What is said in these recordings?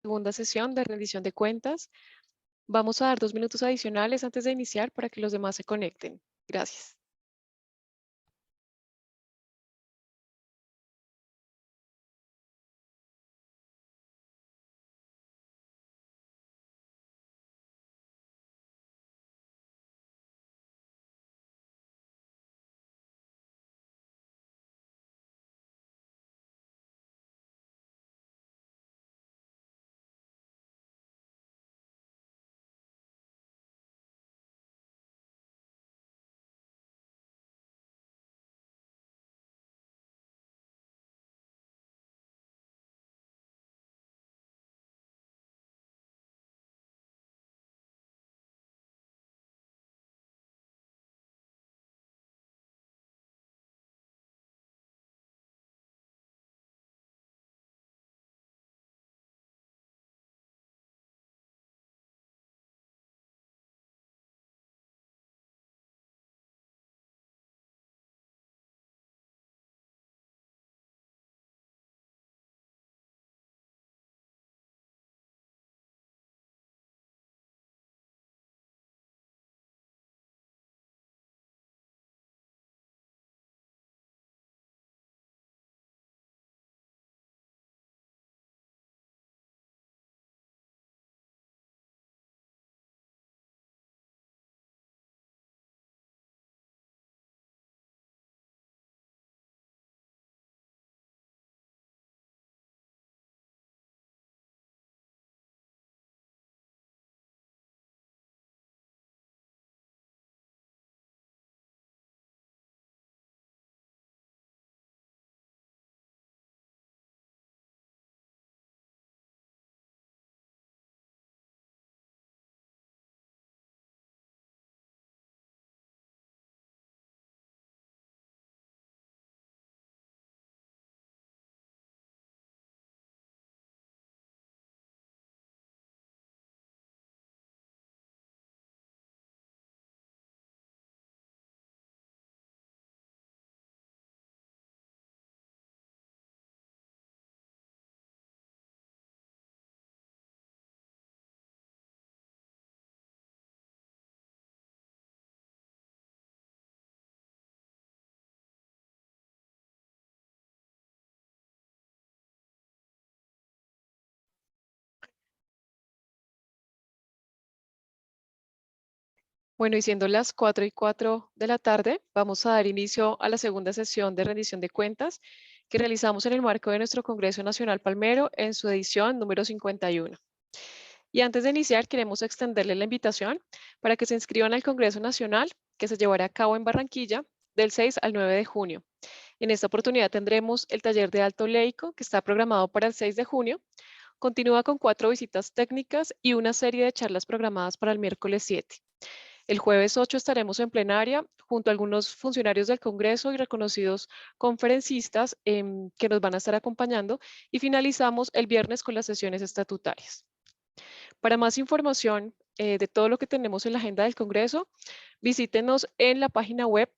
segunda sesión de rendición de cuentas. Vamos a dar 2 minutos adicionales antes de iniciar para que los demás se conecten. Gracias. Bueno, y siendo las 4:04 de la tarde, vamos a dar inicio a la segunda sesión de rendición de cuentas que realizamos en el marco de nuestro Congreso Nacional Palmero en su edición número 51. Y antes de iniciar, queremos extenderle la invitación para que se inscriban al Congreso Nacional que se llevará a cabo en Barranquilla del 6 al 9 de junio. En esta oportunidad tendremos el taller de alto leico que está programado para el 6 de junio. Continúa con 4 visitas técnicas y una serie de charlas programadas para el miércoles 7. El jueves 8 estaremos en plenaria junto a algunos funcionarios del Congreso y reconocidos conferencistas que nos van a estar acompañando y finalizamos el viernes con las sesiones estatutarias. Para más información de todo lo que tenemos en la agenda del Congreso, visítenos en la página web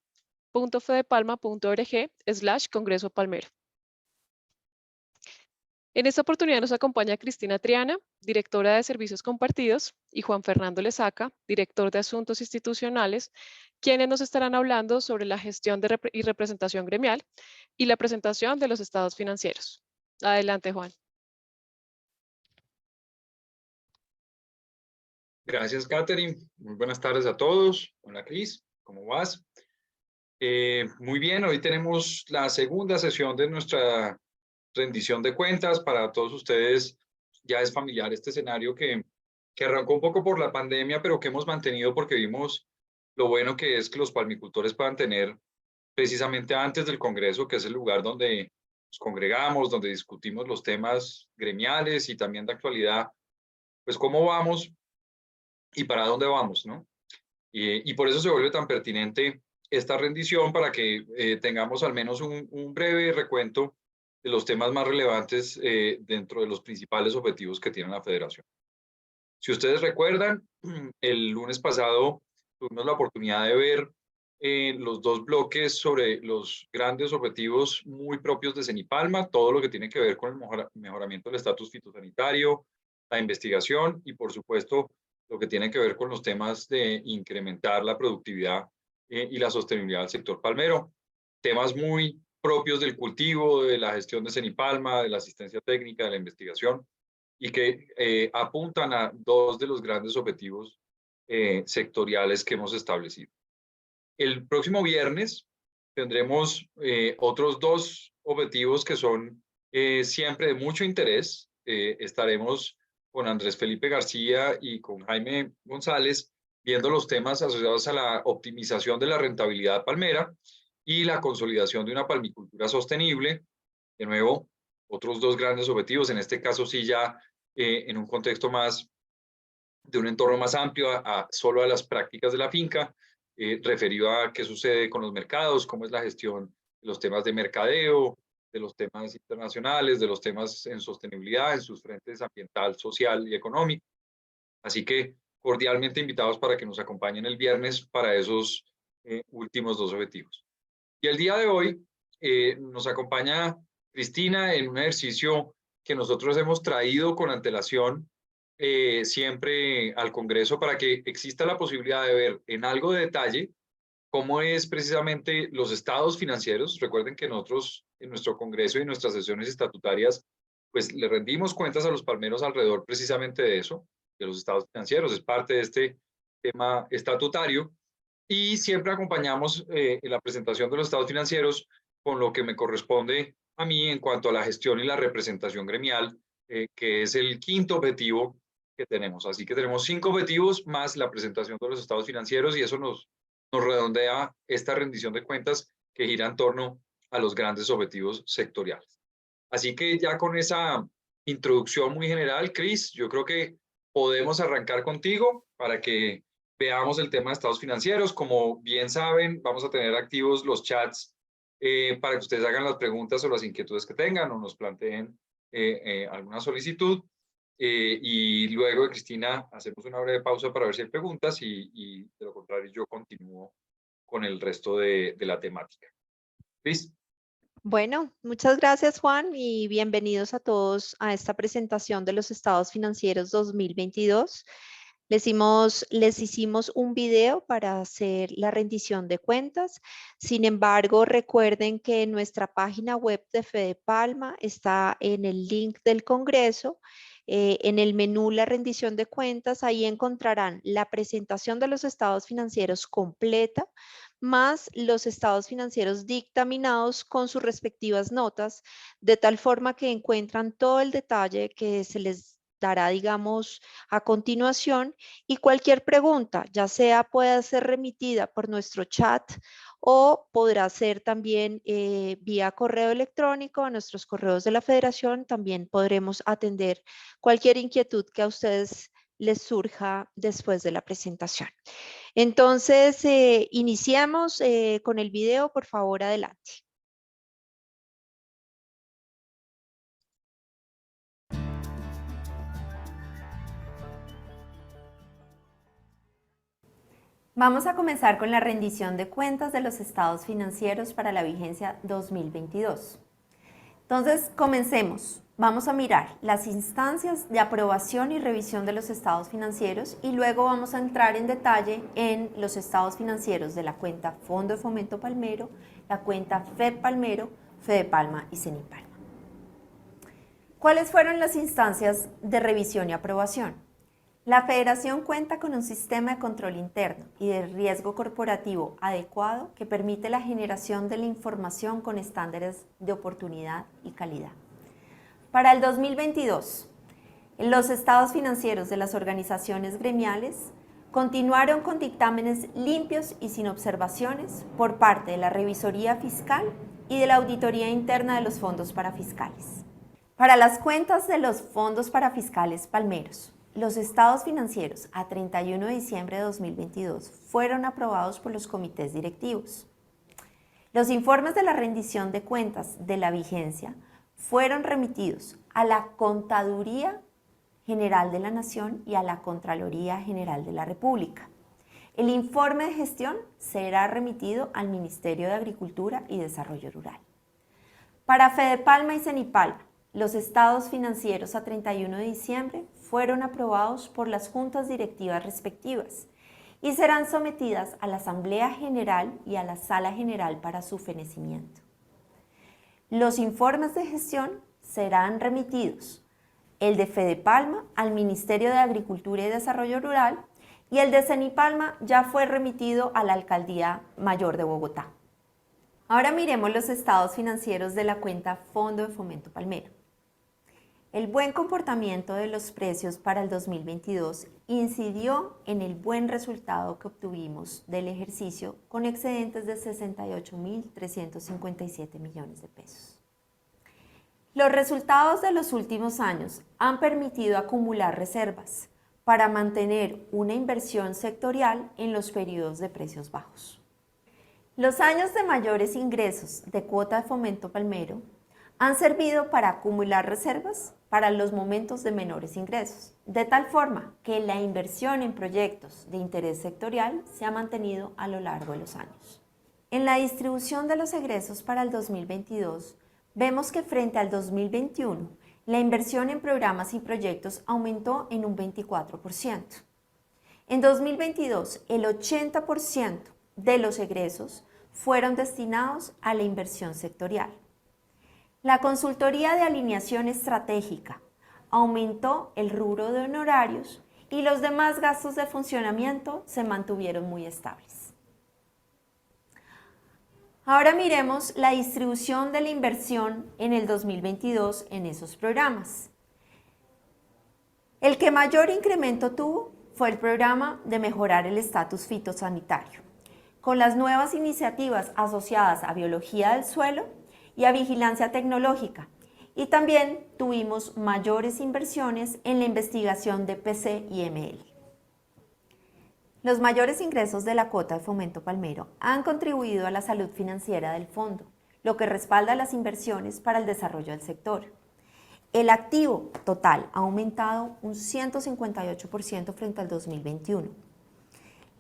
.fedepalma.org/Congreso Palmero. En esta oportunidad nos acompaña Cristina Triana, directora de Servicios Compartidos, y Juan Fernando Lesaca, director de Asuntos Institucionales, quienes nos estarán hablando sobre la gestión y representación gremial y la presentación de los estados financieros. Adelante, Juan. Gracias, Catherine. Muy buenas tardes a todos. Hola, Cris. ¿Cómo vas? Muy bien, hoy tenemos la segunda sesión de nuestra rendición de cuentas. Para todos ustedes ya es familiar este escenario que arrancó un poco por la pandemia, pero que hemos mantenido porque vimos lo bueno que es que los palmicultores puedan tener precisamente antes del Congreso, que es el lugar donde nos congregamos, donde discutimos los temas gremiales y también de actualidad, pues cómo vamos y para dónde vamos, ¿no? Y por eso se vuelve tan pertinente esta rendición para que tengamos al menos un breve recuento de los temas más relevantes dentro de los principales objetivos que tiene la federación. Si ustedes recuerdan, el lunes pasado tuvimos la oportunidad de ver los dos bloques sobre los grandes objetivos muy propios de Cenipalma, todo lo que tiene que ver con el mejoramiento del estatus fitosanitario, la investigación y, por supuesto, lo que tiene que ver con los temas de incrementar la productividad y la sostenibilidad del sector palmero. Temas muy propios del cultivo, de la gestión de cenipalma, de la asistencia técnica, de la investigación, y que apuntan a dos de los grandes objetivos sectoriales que hemos establecido. El próximo viernes tendremos otros dos objetivos que son siempre de mucho interés. Estaremos con Andrés Felipe García y con Jaime González viendo los temas asociados a la optimización de la rentabilidad palmera y la consolidación de una palmicultura sostenible. De nuevo, otros dos grandes objetivos, en este caso sí ya en un contexto más de un entorno más amplio solo a las prácticas de la finca, referido a qué sucede con los mercados, cómo es la gestión de los temas de mercadeo, de los temas internacionales, de los temas en sostenibilidad, en sus frentes ambiental, social y económico. Así que cordialmente invitados para que nos acompañen el viernes para esos últimos dos objetivos. Y el día de hoy nos acompaña Cristina en un ejercicio que nosotros hemos traído con antelación siempre al Congreso para que exista la posibilidad de ver en algo de detalle cómo es precisamente los estados financieros. Recuerden que nosotros en nuestro Congreso y en nuestras sesiones estatutarias, pues le rendimos cuentas a los palmeros alrededor precisamente de eso, de los estados financieros. Es parte de este tema estatutario y siempre acompañamos en la presentación de los estados financieros con lo que me corresponde a mí en cuanto a la gestión y la representación gremial, que es el quinto objetivo que tenemos. Así que tenemos 5 objetivos más la presentación de los estados financieros y eso nos redondea esta rendición de cuentas que gira en torno a los grandes objetivos sectoriales. Así que ya con esa introducción muy general, Cris, yo creo que podemos arrancar contigo para que veamos el tema de estados financieros. Como bien saben, vamos a tener activos los chats para que ustedes hagan las preguntas o las inquietudes que tengan o nos planteen alguna solicitud. Y luego de Cristina hacemos una breve pausa para ver si hay preguntas y de lo contrario yo continúo con el resto de la temática. ¿Listo? Bueno, muchas gracias Juan y bienvenidos a todos a esta presentación de los estados financieros 2022. Les hicimos un video para hacer la rendición de cuentas. Sin embargo, recuerden que nuestra página web de Fedepalma está en el link del Congreso. En el menú La rendición de cuentas, ahí encontrarán la presentación de los estados financieros completa, más los estados financieros dictaminados con sus respectivas notas, de tal forma que encuentran todo el detalle que se les dará, digamos, a continuación, y cualquier pregunta, ya sea pueda ser remitida por nuestro chat o podrá ser también vía correo electrónico a nuestros correos de la Federación. También podremos atender cualquier inquietud que a ustedes les surja después de la presentación. Entonces, iniciamos con el video, por favor, adelante. Vamos a comenzar con la rendición de cuentas de los estados financieros para la vigencia 2022. Entonces, comencemos. Vamos a mirar las instancias de aprobación y revisión de los estados financieros y luego vamos a entrar en detalle en los estados financieros de la cuenta Fondo de Fomento Palmero, la cuenta FEP Palmero, Fedepalma y Cenipalma. ¿Cuáles fueron las instancias de revisión y aprobación? La Federación cuenta con un sistema de control interno y de riesgo corporativo adecuado que permite la generación de la información con estándares de oportunidad y calidad. Para el 2022, los estados financieros de las organizaciones gremiales continuaron con dictámenes limpios y sin observaciones por parte de la Revisoría Fiscal y de la Auditoría Interna de los Fondos Parafiscales. Para las cuentas de los fondos parafiscales palmeros, los estados financieros a 31 de diciembre de 2022 fueron aprobados por los comités directivos. Los informes de la rendición de cuentas de la vigencia fueron remitidos a la Contaduría General de la Nación y a la Contraloría General de la República. El informe de gestión será remitido al Ministerio de Agricultura y Desarrollo Rural. Para Fedepalma y Cenipalma, los estados financieros a 31 de diciembre fueron aprobados por las juntas directivas respectivas y serán sometidas a la Asamblea General y a la Sala General para su fenecimiento. Los informes de gestión serán remitidos, el de Fedepalma al Ministerio de Agricultura y Desarrollo Rural y el de Cenipalma ya fue remitido a la Alcaldía Mayor de Bogotá. Ahora miremos los estados financieros de la cuenta Fondo de Fomento Palmero. El buen comportamiento de los precios para el 2022 incidió en el buen resultado que obtuvimos del ejercicio con excedentes de 68.357 millones de pesos. Los resultados de los últimos años han permitido acumular reservas para mantener una inversión sectorial en los periodos de precios bajos. Los años de mayores ingresos de cuota de fomento palmero han servido para acumular reservas para los momentos de menores ingresos, de tal forma que la inversión en proyectos de interés sectorial se ha mantenido a lo largo de los años. En la distribución de los egresos para el 2022, vemos que frente al 2021, la inversión en programas y proyectos aumentó en un 24%. En 2022, el 80% de los egresos fueron destinados a la inversión sectorial. La consultoría de alineación estratégica aumentó el rubro de honorarios y los demás gastos de funcionamiento se mantuvieron muy estables. Ahora miremos la distribución de la inversión en el 2022 en esos programas. El que mayor incremento tuvo fue el programa de mejorar el estatus fitosanitario, con las nuevas iniciativas asociadas a biología del suelo y a vigilancia tecnológica, y también tuvimos mayores inversiones en la investigación de PC y ML. Los mayores ingresos de la cuota de fomento palmero han contribuido a la salud financiera del fondo, lo que respalda las inversiones para el desarrollo del sector. El activo total ha aumentado un 158% frente al 2021.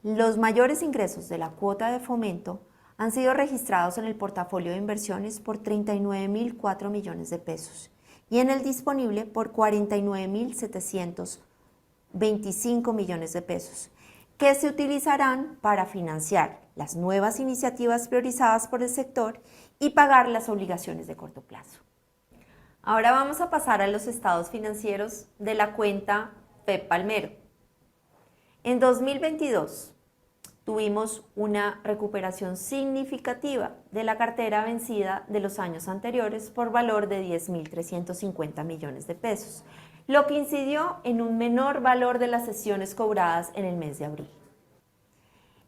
Los mayores ingresos de la cuota de fomento han sido registrados en el portafolio de inversiones por 39.004 millones de pesos y en el disponible por 49.725 millones de pesos, que se utilizarán para financiar las nuevas iniciativas priorizadas por el sector y pagar las obligaciones de corto plazo. Ahora vamos a pasar a los estados financieros de la cuenta FEP Palmero. En 2022 tuvimos una recuperación significativa de la cartera vencida de los años anteriores por valor de 10.350 millones de pesos, lo que incidió en un menor valor de las sesiones cobradas en el mes de abril.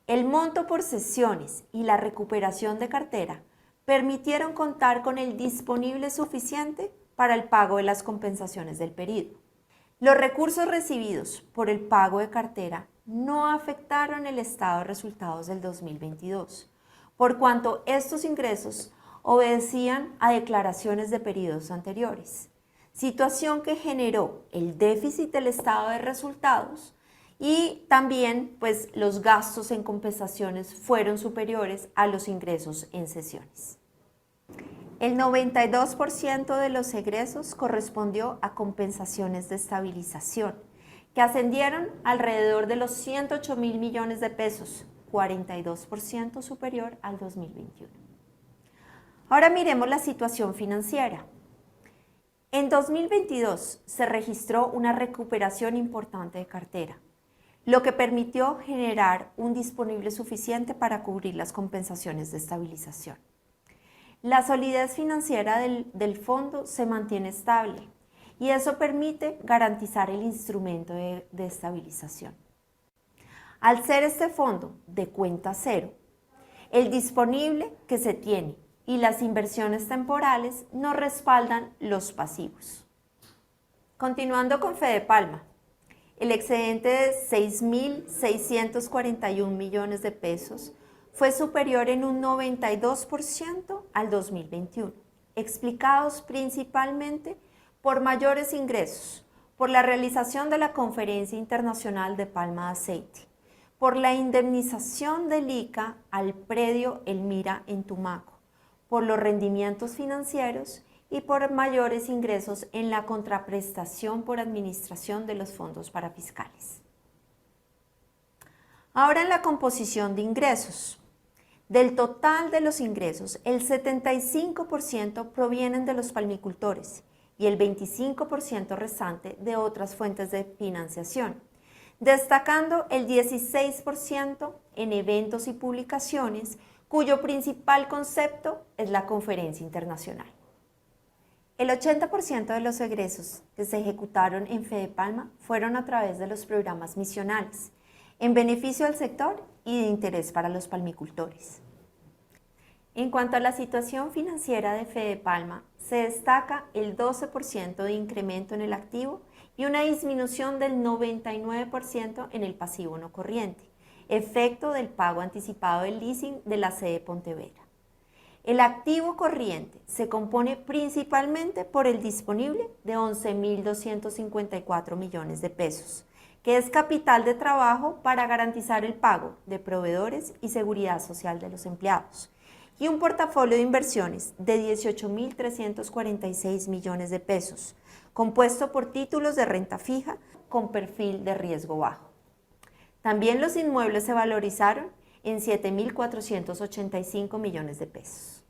El monto por sesiones y la recuperación de cartera permitieron contar con el disponible suficiente para el pago de las compensaciones del periodo. Los recursos recibidos por el pago de cartera no afectaron el estado de resultados del 2022, por cuanto estos ingresos obedecían a declaraciones de periodos anteriores, situación que generó el déficit del estado de resultados y también pues, los gastos en compensaciones fueron superiores a los ingresos en sesiones. El 92% de los egresos correspondió a compensaciones de estabilización, que ascendieron alrededor de los 108.000 millones de pesos, 42% superior al 2021. Ahora miremos la situación financiera. En 2022 se registró una recuperación importante de cartera, lo que permitió generar un disponible suficiente para cubrir las compensaciones de estabilización. La solidez financiera del fondo se mantiene estable y eso permite garantizar el instrumento de estabilización. Al ser este fondo de cuenta cero, el disponible que se tiene y las inversiones temporales no respaldan los pasivos. Continuando con Fedepalma, el excedente de 6.641 millones de pesos fue superior en un 92% al 2021, explicados principalmente por mayores ingresos, por la realización de la Conferencia Internacional de Palma de Aceite, por la indemnización del ICA al predio Elmira en Tumaco, por los rendimientos financieros y por mayores ingresos en la contraprestación por administración de los fondos parafiscales. Ahora en la composición de ingresos. Del total de los ingresos, el 75% provienen de los palmicultores y el 25% restante de otras fuentes de financiación, destacando el 16% en eventos y publicaciones, cuyo principal concepto es la conferencia internacional. El 80% de los egresos que se ejecutaron en Fedepalma fueron a través de los programas misionales, en beneficio del sector y de interés para los palmicultores. En cuanto a la situación financiera de Fedepalma, se destaca el 12% de incremento en el activo y una disminución del 99% en el pasivo no corriente, efecto del pago anticipado del leasing de la sede Pontevedra. El activo corriente se compone principalmente por el disponible de 11.254 millones de pesos, que es capital de trabajo para garantizar el pago de proveedores y seguridad social de los empleados, y un portafolio de inversiones de 18.346 millones de pesos, compuesto por títulos de renta fija con perfil de riesgo bajo. También los inmuebles se valorizaron en 7.485 millones de pesos.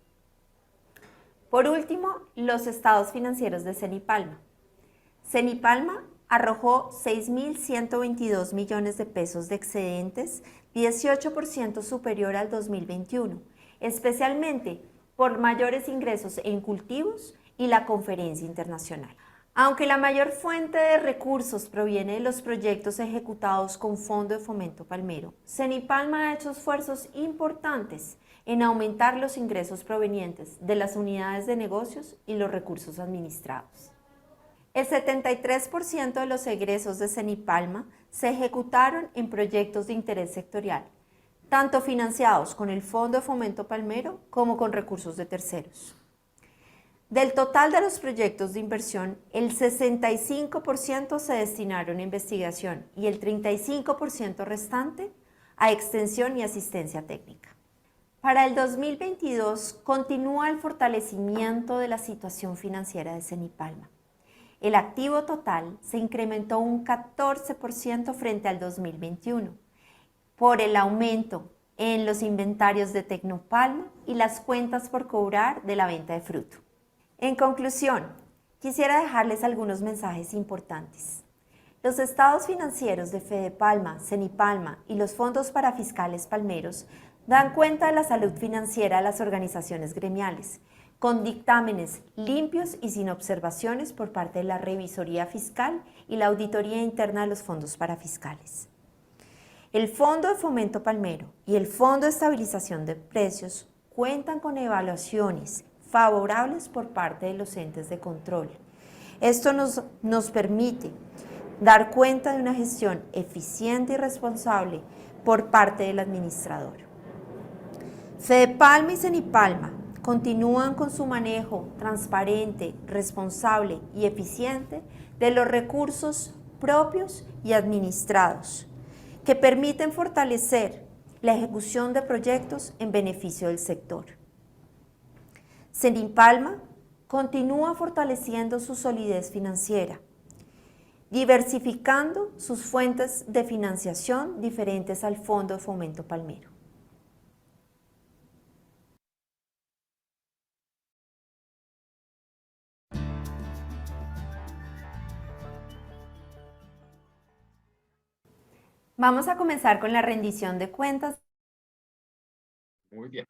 Por último, los estados financieros de Cenipalma. Cenipalma arrojó 6.122 millones de pesos de excedentes, 18% superior al 2021, especialmente por mayores ingresos en cultivos y la conferencia internacional. Aunque la mayor fuente de recursos proviene de los proyectos ejecutados con Fondo de Fomento Palmero, Cenipalma ha hecho esfuerzos importantes en aumentar los ingresos provenientes de las unidades de negocios y los recursos administrados. El 73% de los egresos de Cenipalma se ejecutaron en proyectos de interés sectorial, tanto financiados con el Fondo de Fomento Palmero como con recursos de terceros. Del total de los proyectos de inversión, el 65% se destinaron a investigación y el 35% restante a extensión y asistencia técnica. Para el 2022 continúa el fortalecimiento de la situación financiera de Cenipalma. El activo total se incrementó un 14% frente al 2021 por el aumento en los inventarios de Tecnopalma y las cuentas por cobrar de la venta de fruto. En conclusión, quisiera dejarles algunos mensajes importantes. Los estados financieros de Fedepalma, Cenipalma y los fondos parafiscales palmeros dan cuenta de la salud financiera de las organizaciones gremiales, con dictámenes limpios y sin observaciones por parte de la Revisoría Fiscal y la Auditoría Interna de los fondos parafiscales. El Fondo de Fomento Palmero y el Fondo de Estabilización de Precios cuentan con evaluaciones favorables por parte de los entes de control. Esto nos permite dar cuenta de una gestión eficiente y responsable por parte del administrador. Fedepalma y Cenipalma continúan con su manejo transparente, responsable y eficiente de los recursos propios y administrados, que permiten fortalecer la ejecución de proyectos en beneficio del sector. Cenipalma continúa fortaleciendo su solidez financiera, diversificando sus fuentes de financiación diferentes al Fondo de Fomento Palmero. Vamos a comenzar con la rendición de cuentas. Muy bien.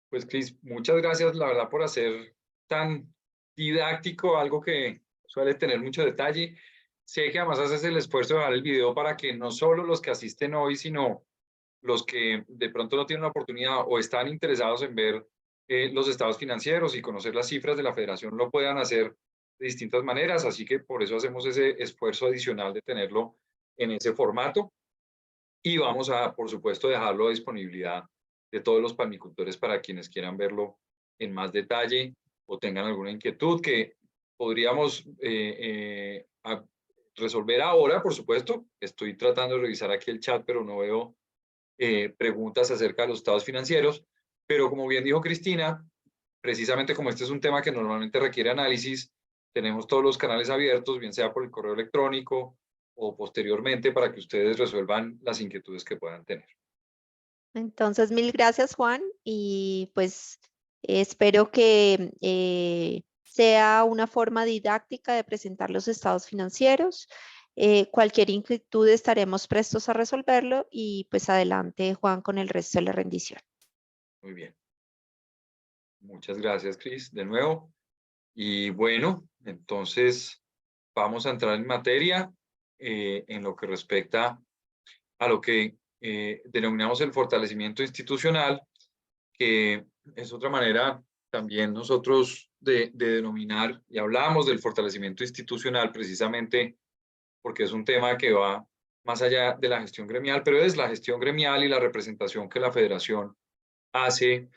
Pues Cris, muchas gracias, la verdad, por hacer tan didáctico algo que suele tener mucho detalle. Sé que además haces el esfuerzo de dar el video para que no solo los que asisten hoy, sino los que de pronto no tienen la oportunidad o están interesados en ver los estados financieros y conocer las cifras de la federación lo puedan hacer de distintas maneras. Así que por eso hacemos ese esfuerzo adicional de tenerlo en ese formato. Y vamos a, por supuesto, dejarlo a disponibilidad de todos los palmicultores para quienes quieran verlo en más detalle o tengan alguna inquietud que podríamos resolver ahora, por supuesto. Estoy tratando de revisar aquí el chat, pero no veo preguntas acerca de los estados financieros. Pero como bien dijo Cristina, precisamente como este es un tema que normalmente requiere análisis, tenemos todos los canales abiertos, bien sea por el correo electrónico o posteriormente para que ustedes resuelvan las inquietudes que puedan tener. Entonces, mil gracias, Juan, y pues espero que sea una forma didáctica de presentar los estados financieros. Cualquier inquietud estaremos prestos a resolverlo y pues adelante, Juan, con el resto de la rendición. Muy bien. Muchas gracias, Cris, de nuevo. Y bueno, entonces vamos a entrar en materia en lo que respecta a lo que denominamos el fortalecimiento institucional, que es otra manera también nosotros de denominar, y hablamos del fortalecimiento institucional precisamente porque es un tema que va más allá de la gestión gremial, pero es la gestión gremial y la representación que la federación hace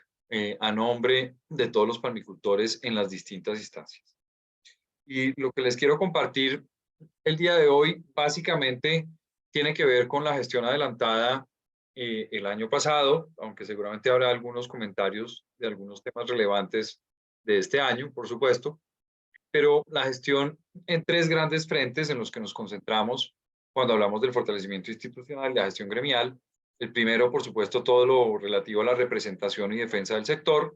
a nombre de todos los palmicultores en las distintas instancias. Y lo que les quiero compartir el día de hoy básicamente tiene que ver con la gestión adelantada el año pasado, aunque seguramente habrá algunos comentarios de algunos temas relevantes de este año, por supuesto, pero la gestión en tres grandes frentes en los que nos concentramos cuando hablamos del fortalecimiento institucional y la gestión gremial. El primero, por supuesto, todo lo relativo a la representación y defensa del sector,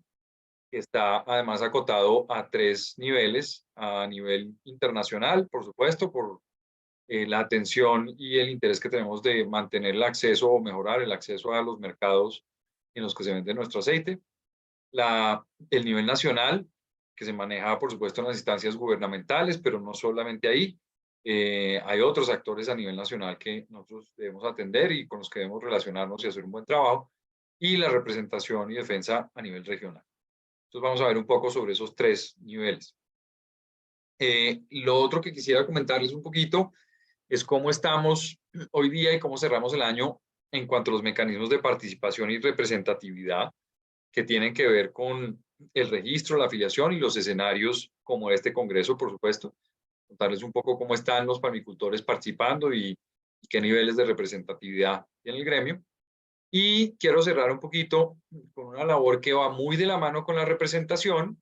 que está además acotado a tres niveles: a nivel internacional, por supuesto, por la atención y el interés que tenemos de mantener el acceso o mejorar el acceso a los mercados en los que se vende nuestro aceite; el nivel nacional, que se maneja, por supuesto, en las instancias gubernamentales, pero no solamente ahí. Hay otros actores a nivel nacional que nosotros debemos atender y con los que debemos relacionarnos y hacer un buen trabajo; y la representación y defensa a nivel regional. Entonces vamos a ver un poco sobre esos tres niveles. Lo otro que quisiera comentarles un poquito es cómo estamos hoy día y cómo cerramos el año en cuanto a los mecanismos de participación y representatividad que tienen que ver con el registro, la afiliación y los escenarios como este congreso, por supuesto. Contarles un poco cómo están los palmicultores participando y qué niveles de representatividad tiene el gremio. Y quiero cerrar un poquito con una labor que va muy de la mano con la representación,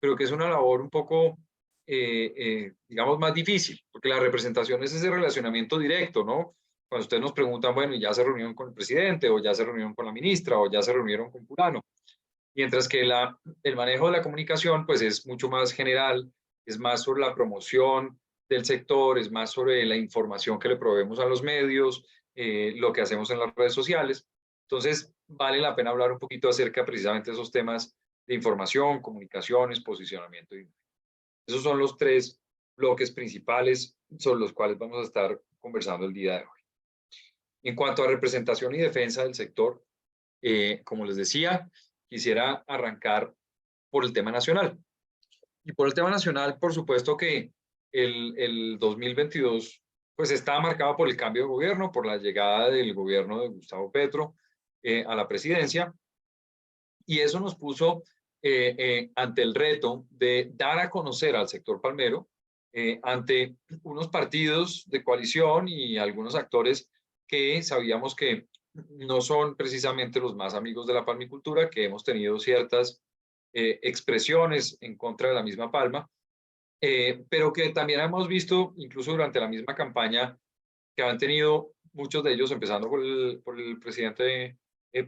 pero que es una labor un poco, digamos, más difícil, porque la representación es ese relacionamiento directo, ¿no? Cuando ustedes nos preguntan, bueno, ¿y ya se reunieron con el presidente, o ya se reunieron con la ministra, o ya se reunieron con fulano? Mientras que el manejo de la comunicación, pues es mucho más general, es más sobre la promoción del sector, es más sobre la información que le proveemos a los medios, lo que hacemos en las redes sociales. Entonces, vale la pena hablar un poquito acerca precisamente de esos temas de información, comunicaciones, posicionamiento. Esos son los tres bloques principales sobre los cuales vamos a estar conversando el día de hoy. En cuanto a representación y defensa del sector, como les decía, quisiera arrancar por el tema nacional. Y por el tema nacional, por supuesto que el 2022 pues está marcado por el cambio de gobierno, por la llegada del gobierno de Gustavo Petro a la presidencia, y eso nos puso ante el reto de dar a conocer al sector palmero ante unos partidos de coalición y algunos actores que sabíamos que no son precisamente los más amigos de la palmicultura, que hemos tenido ciertas expresiones en contra de la misma palma, pero que también hemos visto, incluso durante la misma campaña, que han tenido muchos de ellos, empezando por el presidente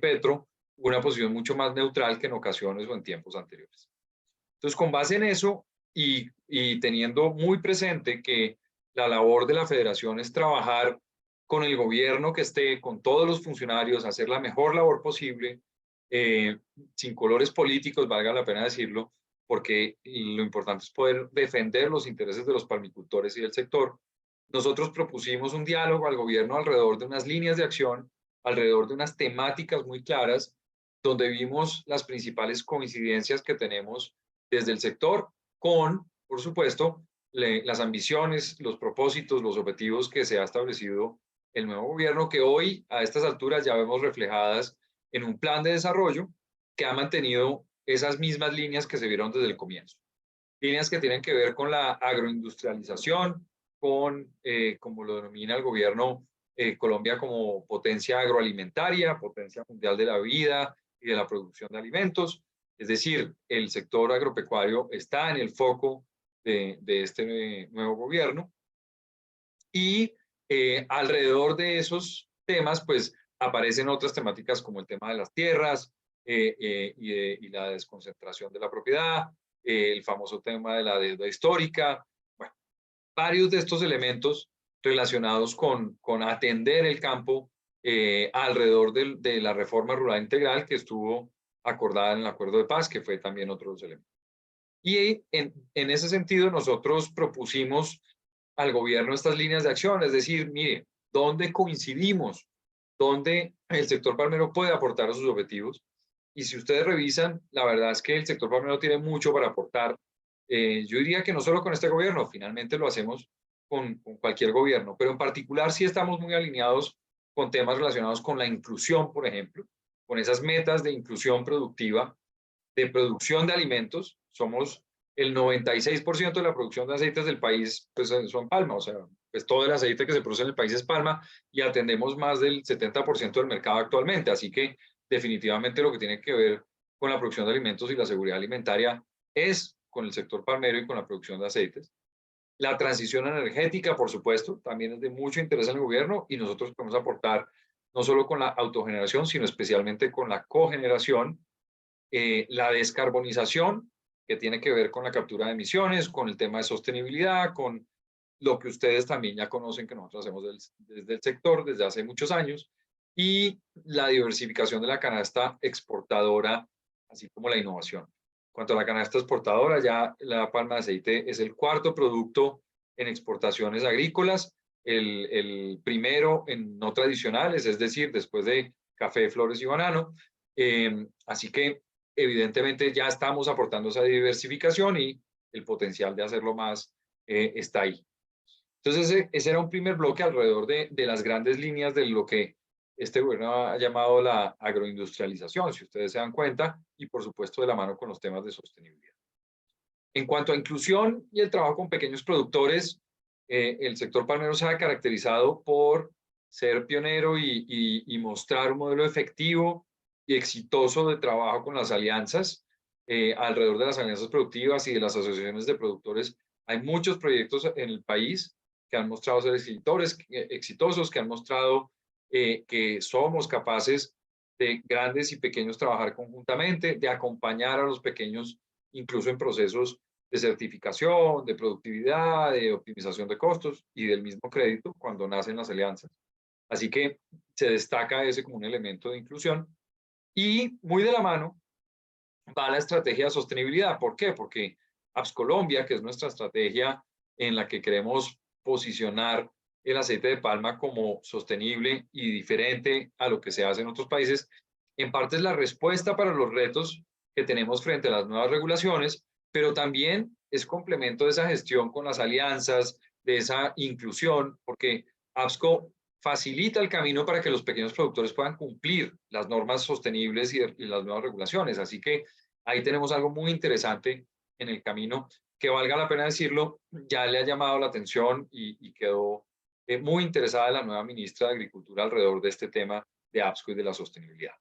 Petro, una posición mucho más neutral que en ocasiones o en tiempos anteriores. Entonces, con base en eso y teniendo muy presente que la labor de la federación es trabajar con el gobierno que esté, con todos los funcionarios, hacer la mejor labor posible, sin colores políticos, valga la pena decirlo, porque lo importante es poder defender los intereses de los palmicultores y del sector. Nosotros propusimos un diálogo al gobierno alrededor de unas líneas de acción, alrededor de unas temáticas muy claras, donde vimos las principales coincidencias que tenemos desde el sector con, por supuesto, las ambiciones, los propósitos, los objetivos que se ha establecido el nuevo gobierno, que hoy a estas alturas ya vemos reflejadas en un plan de desarrollo que ha mantenido esas mismas líneas que se vieron desde el comienzo. Líneas que tienen que ver con la agroindustrialización, con, como lo denomina el gobierno, Colombia como potencia agroalimentaria, potencia mundial de la vida y de la producción de alimentos, Es decir, el sector agropecuario está en el foco de este nuevo gobierno y alrededor de esos temas, pues aparecen otras temáticas como el tema de las tierras y la desconcentración de la propiedad, el famoso tema de la deuda histórica, bueno, varios de estos elementos relacionados con atender el campo alrededor de la reforma rural integral que estuvo acordada en el acuerdo de paz, que fue también otro de los elementos. Y en ese sentido nosotros propusimos al gobierno estas líneas de acción, es decir, mire, ¿dónde coincidimos? ¿Dónde el sector palmero puede aportar a sus objetivos? Y si ustedes revisan, la verdad es que el sector palmero tiene mucho para aportar. Yo diría que no solo con este gobierno, finalmente lo hacemos con cualquier gobierno, pero en particular sí estamos muy alineados con temas relacionados con la inclusión, por ejemplo, con esas metas de inclusión productiva, de producción de alimentos. Somos el 96% de la producción de aceites del país, pues son palma, o sea, pues todo el aceite que se produce en el país es palma y atendemos más del 70% del mercado actualmente, así que definitivamente lo que tiene que ver con la producción de alimentos y la seguridad alimentaria es con el sector palmero y con la producción de aceites. La transición energética, por supuesto, también es de mucho interés en el gobierno y nosotros podemos aportar no solo con la autogeneración, sino especialmente con la cogeneración, la descarbonización, que tiene que ver con la captura de emisiones, con el tema de sostenibilidad, con lo que ustedes también ya conocen que nosotros hacemos desde el sector desde hace muchos años, y la diversificación de la canasta exportadora, así como la innovación. En cuanto a la canasta exportadora, ya la palma de aceite es el cuarto producto en exportaciones agrícolas, el primero en no tradicionales, es decir, después de café, flores y banano. Así que evidentemente ya estamos aportando esa diversificación y el potencial de hacerlo más está ahí. Entonces ese era un primer bloque alrededor de las grandes líneas de lo que este gobierno ha llamado la agroindustrialización, si ustedes se dan cuenta, y por supuesto de la mano con los temas de sostenibilidad. En cuanto a inclusión y el trabajo con pequeños productores, el sector palmero se ha caracterizado por ser pionero y mostrar un modelo efectivo y exitoso de trabajo con las alianzas. Alrededor de las alianzas productivas y de las asociaciones de productores, hay muchos proyectos en el país que han mostrado ser exitosos, que han mostrado que somos capaces de grandes y pequeños trabajar conjuntamente, de acompañar a los pequeños incluso en procesos de certificación, de productividad, de optimización de costos y del mismo crédito cuando nacen las alianzas. Así que se destaca ese como un elemento de inclusión. Y muy de la mano va la estrategia de sostenibilidad. ¿Por qué? Porque APS Colombia, que es nuestra estrategia en la que queremos posicionar el aceite de palma como sostenible y diferente a lo que se hace en otros países, en parte es la respuesta para los retos que tenemos frente a las nuevas regulaciones, pero también es complemento de esa gestión con las alianzas, de esa inclusión, porque APSCO facilita el camino para que los pequeños productores puedan cumplir las normas sostenibles y las nuevas regulaciones. Así que ahí tenemos algo muy interesante en el camino, que valga la pena decirlo, ya le ha llamado la atención y quedó muy interesada la nueva ministra de Agricultura alrededor de este tema de APSCO y de la sostenibilidad.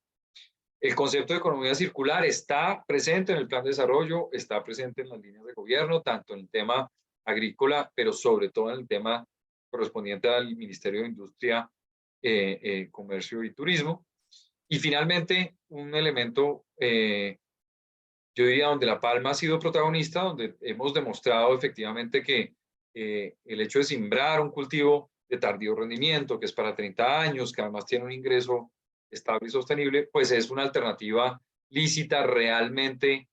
El concepto de economía circular está presente en el plan de desarrollo, está presente en las líneas de gobierno, tanto en el tema agrícola, pero sobre todo en el tema correspondiente al Ministerio de Industria, Comercio y Turismo. Y finalmente, un elemento, yo diría, donde La Palma ha sido protagonista, donde hemos demostrado efectivamente que el hecho de sembrar un cultivo de tardío rendimiento, que es para 30 años, que además tiene un ingreso estable y sostenible, pues es una alternativa lícita realmente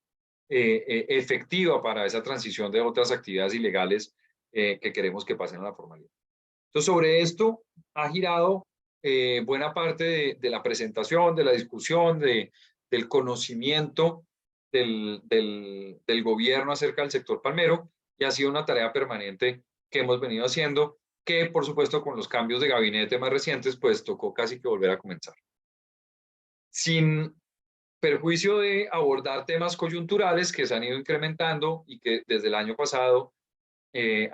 efectiva para esa transición de otras actividades ilegales que queremos que pasen a la formalidad. Entonces, sobre esto ha girado buena parte de la presentación, de la discusión, del conocimiento del gobierno acerca del sector palmero, y ha sido una tarea permanente que hemos venido haciendo, que por supuesto con los cambios de gabinete más recientes, pues tocó casi que volver a comenzar. Sin perjuicio de abordar temas coyunturales que se han ido incrementando y que desde el año pasado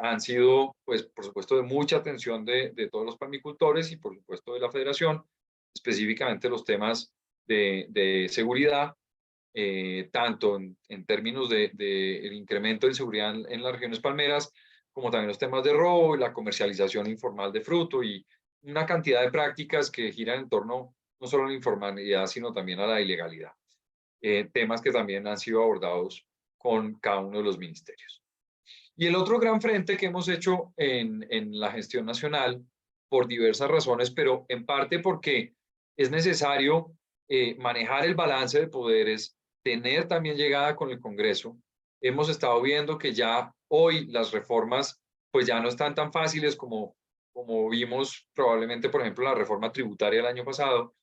han sido, pues, por supuesto, de mucha atención de todos los palmicultores y, por supuesto, de la federación, específicamente los temas de seguridad. tanto en términos de el incremento de inseguridad en las regiones palmeras, como también los temas de robo y la comercialización informal de fruto y una cantidad de prácticas que giran en torno no solo a la informalidad, sino también a la ilegalidad. Temas que también han sido abordados con cada uno de los ministerios. Y el otro gran frente que hemos hecho en la gestión nacional, por diversas razones, pero en parte porque es necesario manejar el balance de poderes, tener también llegada con el Congreso. Hemos estado viendo que ya hoy las reformas pues ya no están tan fáciles como vimos probablemente, por ejemplo, la reforma tributaria el año pasado,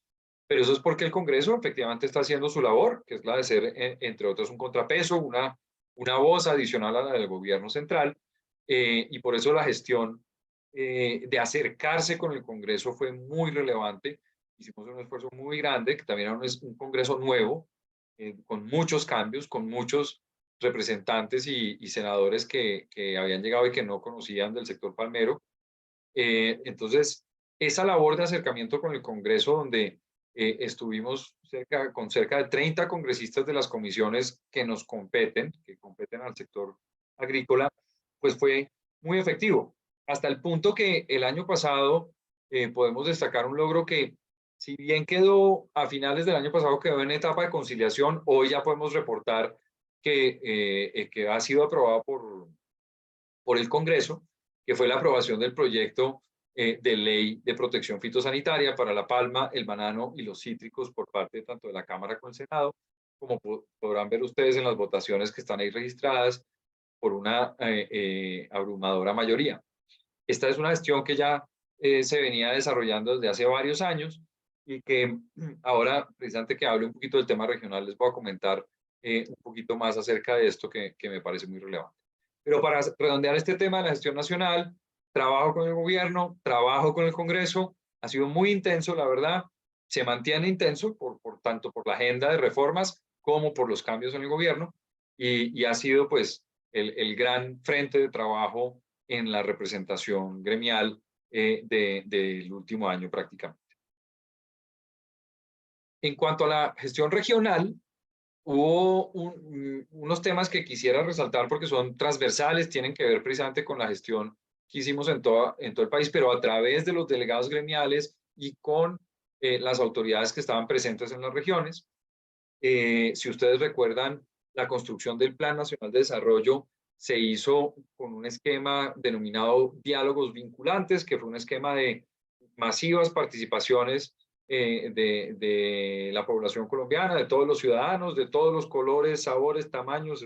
pero eso es porque el Congreso efectivamente está haciendo su labor, que es la de ser, entre otros, un contrapeso, una voz adicional a la del gobierno central, y por eso la gestión de acercarse con el Congreso fue muy relevante. Hicimos un esfuerzo muy grande, que también era un Congreso nuevo, con muchos cambios, con muchos representantes y senadores que habían llegado y que no conocían del sector palmero. Entonces, esa labor de acercamiento con el Congreso, donde estuvimos con cerca de 30 congresistas de las comisiones que competen al sector agrícola, pues fue muy efectivo. Hasta el punto que el año pasado podemos destacar un logro que, si bien quedó a finales del año pasado, quedó en etapa de conciliación, hoy ya podemos reportar que ha sido aprobado por el Congreso, que fue la aprobación del proyecto de ley de protección fitosanitaria para la palma, el banano y los cítricos por parte tanto de la Cámara como del Senado, como podrán ver ustedes en las votaciones que están ahí registradas por una abrumadora mayoría. Esta es una gestión que ya se venía desarrollando desde hace varios años y que ahora, precisamente que hable un poquito del tema regional, les voy a comentar un poquito más acerca de esto que me parece muy relevante. Pero para redondear este tema de la gestión nacional, trabajo con el gobierno, trabajo con el Congreso, ha sido muy intenso, la verdad, se mantiene intenso tanto por la agenda de reformas como por los cambios en el gobierno y ha sido pues el gran frente de trabajo en la representación gremial del último año prácticamente. En cuanto a la gestión regional, hubo unos temas que quisiera resaltar porque son transversales, tienen que ver precisamente con la gestión que hicimos en todo el país, pero a través de los delegados gremiales y con las autoridades que estaban presentes en las regiones. Si ustedes recuerdan, la construcción del Plan Nacional de Desarrollo se hizo con un esquema denominado diálogos vinculantes, que fue un esquema de masivas participaciones de la población colombiana, de todos los ciudadanos, de todos los colores, sabores, tamaños.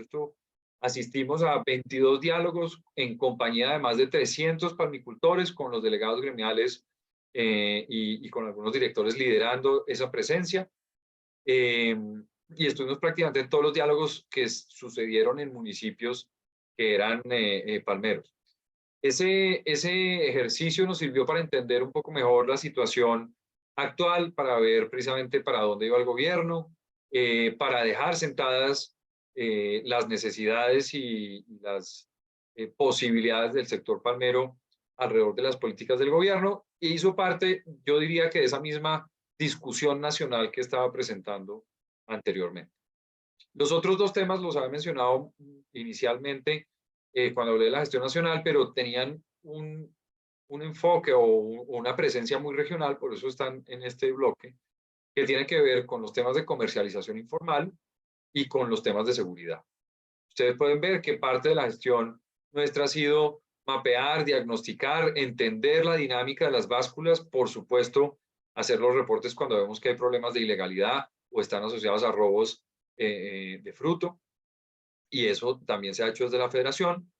Asistimos a 22 diálogos en compañía de más de 300 palmicultores con los delegados gremiales y con algunos directores liderando esa presencia. Y estuvimos prácticamente en todos los diálogos que sucedieron en municipios que eran palmeros. Ese ejercicio nos sirvió para entender un poco mejor la situación actual, para ver precisamente para dónde iba el gobierno, para dejar sentadas las necesidades y las posibilidades del sector palmero alrededor de las políticas del gobierno, e hizo parte, yo diría que de esa misma discusión nacional que estaba presentando anteriormente. Los otros dos temas los había mencionado inicialmente cuando hablé de la gestión nacional, pero tenían un enfoque o una presencia muy regional, por eso están en este bloque, que tiene que ver con los temas de comercialización informal y con los temas de seguridad. Ustedes pueden ver que parte de la gestión nuestra ha sido mapear, diagnosticar, entender la dinámica de las básculas, por supuesto, hacer los reportes cuando vemos que hay problemas de ilegalidad o están asociados a robos de fruto, y eso también se ha hecho desde la Federación.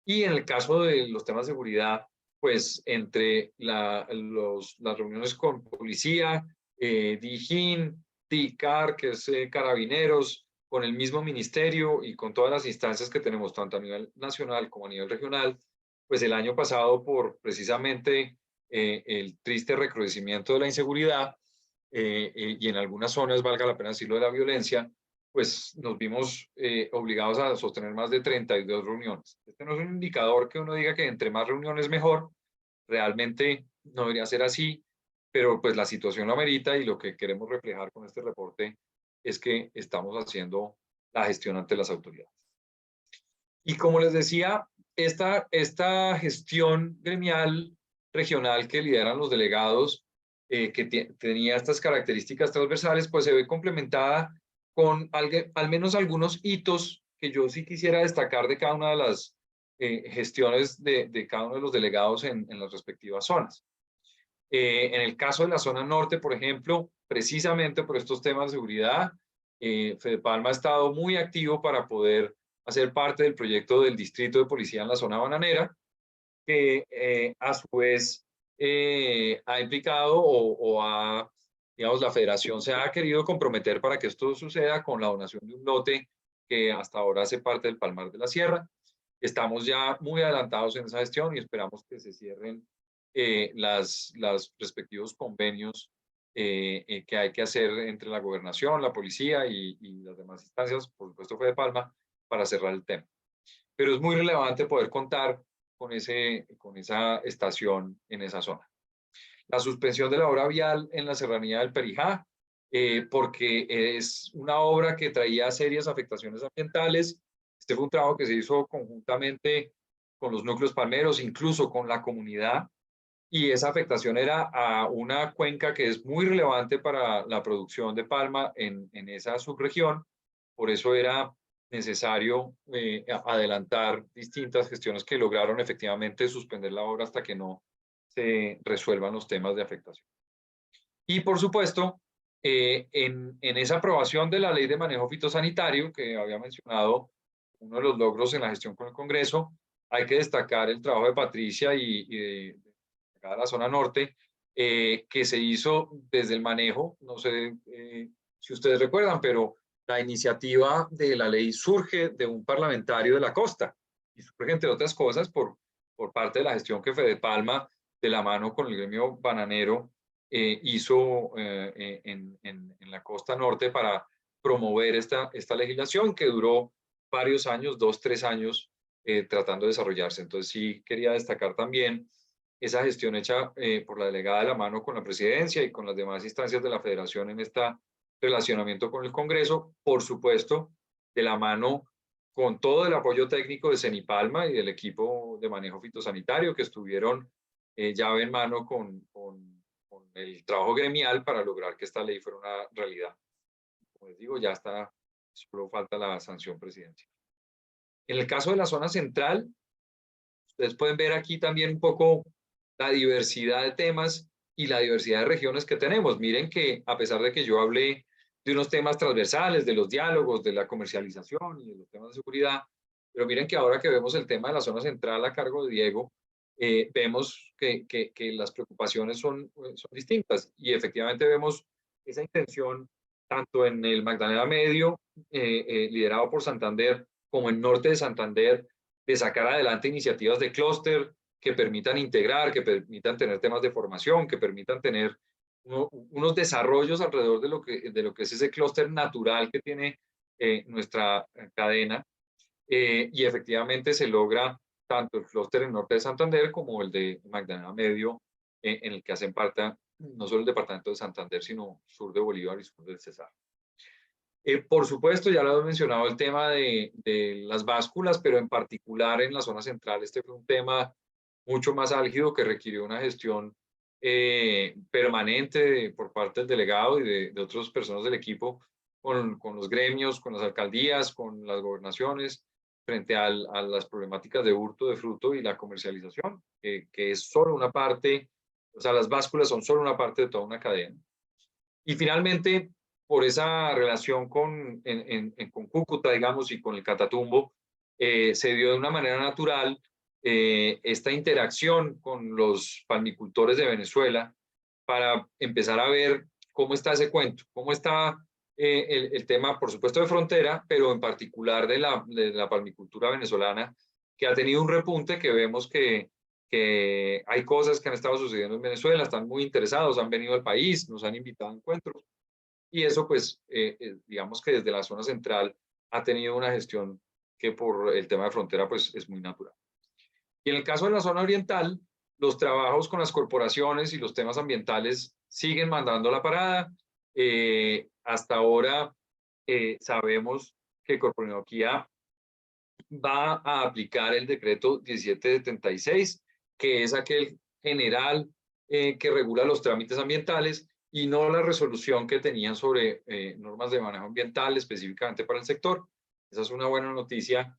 Y en el caso de los temas de seguridad, pues entre las reuniones con policía, DIJÍN, TICAR, que es Carabineros, con el mismo ministerio y con todas las instancias que tenemos, tanto a nivel nacional como a nivel regional, pues el año pasado, por precisamente el triste recrudecimiento de la inseguridad y en algunas zonas, valga la pena decirlo, de la violencia, pues nos vimos obligados a sostener más de 32 reuniones. Este no es un indicador que uno diga que entre más reuniones mejor, realmente no debería ser así, pero pues la situación lo amerita y lo que queremos reflejar con este reporte es que estamos haciendo la gestión ante las autoridades. Y como les decía, esta gestión gremial regional que lideran los delegados, que tenía estas características transversales, pues se ve complementada con al menos algunos hitos que yo sí quisiera destacar de cada una de las gestiones de cada uno de los delegados en las respectivas zonas. En el caso de la zona norte, por ejemplo, precisamente por estos temas de seguridad, Fedepalma ha estado muy activo para poder hacer parte del proyecto del distrito de policía en la zona bananera, que a su vez ha implicado digamos, la federación se ha querido comprometer para que esto suceda con la donación de un lote que hasta ahora hace parte del Palmar de la Sierra. Estamos ya muy adelantados en esa gestión y esperamos que se cierren los respectivos convenios que hay que hacer entre la gobernación, la policía y las demás instancias, por supuesto Fedepalma, para cerrar el tema. Pero es muy relevante poder contar con esa estación en esa zona. La suspensión de la obra vial en la serranía del Perijá, porque es una obra que traía serias afectaciones ambientales. Este fue un trabajo que se hizo conjuntamente con los núcleos palmeros, incluso con la comunidad, y esa afectación era a una cuenca que es muy relevante para la producción de palma en esa subregión. Por eso era necesario adelantar distintas gestiones que lograron efectivamente suspender la obra hasta que no se resuelvan los temas de afectación. Y por supuesto, en esa aprobación de la ley de manejo fitosanitario que había mencionado, uno de los logros en la gestión con el Congreso, hay que destacar el trabajo de Patricia y de la zona norte, que se hizo desde el manejo. No sé si ustedes recuerdan, pero la iniciativa de la ley surge de un parlamentario de la costa y surge, entre otras cosas, por parte de la gestión que Fedepalma, de la mano con el gremio bananero, hizo en la costa norte para promover esta legislación que duró varios años, 2-3 años, tratando de desarrollarse. Entonces sí quería destacar también esa gestión hecha por la delegada de la mano con la presidencia y con las demás instancias de la federación en este relacionamiento con el Congreso, por supuesto, de la mano con todo el apoyo técnico de Cenipalma y del equipo de manejo fitosanitario que estuvieron llave en mano con el trabajo gremial para lograr que esta ley fuera una realidad. Como les digo, ya está, solo falta la sanción presidencial. En el caso de la zona central, ustedes pueden ver aquí también un poco la diversidad de temas y la diversidad de regiones que tenemos. Miren que a pesar de que yo hablé de unos temas transversales, de los diálogos, de la comercialización y de los temas de seguridad, pero miren que ahora que vemos el tema de la zona central a cargo de Diego, vemos que las preocupaciones son distintas y efectivamente vemos esa intención tanto en el Magdalena Medio, liderado por Santander, como en Norte de Santander, de sacar adelante iniciativas de clúster que permitan integrar, que permitan tener temas de formación, que permitan tener unos desarrollos alrededor de lo que es ese clúster natural que tiene nuestra cadena. Y efectivamente se logra tanto el clúster en Norte de Santander como el de Magdalena Medio, en el que hacen parte no solo el departamento de Santander, sino sur de Bolívar y sur del Cesar. Por supuesto, ya lo he mencionado el tema de las básculas, pero en particular en la zona central este fue un tema mucho más álgido que requirió una gestión permanente por parte del delegado y de otras personas del equipo con los gremios, con las alcaldías, con las gobernaciones, frente a las problemáticas de hurto de fruto y la comercialización, que es solo una parte, o sea, las básculas son solo una parte de toda una cadena. Y finalmente, por esa relación con Cúcuta, digamos, y con el Catatumbo, se dio de una manera natural esta interacción con los palmicultores de Venezuela para empezar a ver cómo está ese cuento, cómo está el tema, por supuesto, de frontera, pero en particular de la palmicultura venezolana, que ha tenido un repunte que vemos que hay cosas que han estado sucediendo en Venezuela, están muy interesados, han venido al país, nos han invitado a encuentros, y eso pues digamos que desde la zona central ha tenido una gestión que por el tema de frontera pues es muy natural. Y en el caso de la zona oriental, los trabajos con las corporaciones y los temas ambientales siguen mandando la parada. Hasta ahora sabemos que Corpoinoquía va a aplicar el decreto 1776, que es aquel general que regula los trámites ambientales y no la resolución que tenían sobre normas de manejo ambiental específicamente para el sector. Esa es una buena noticia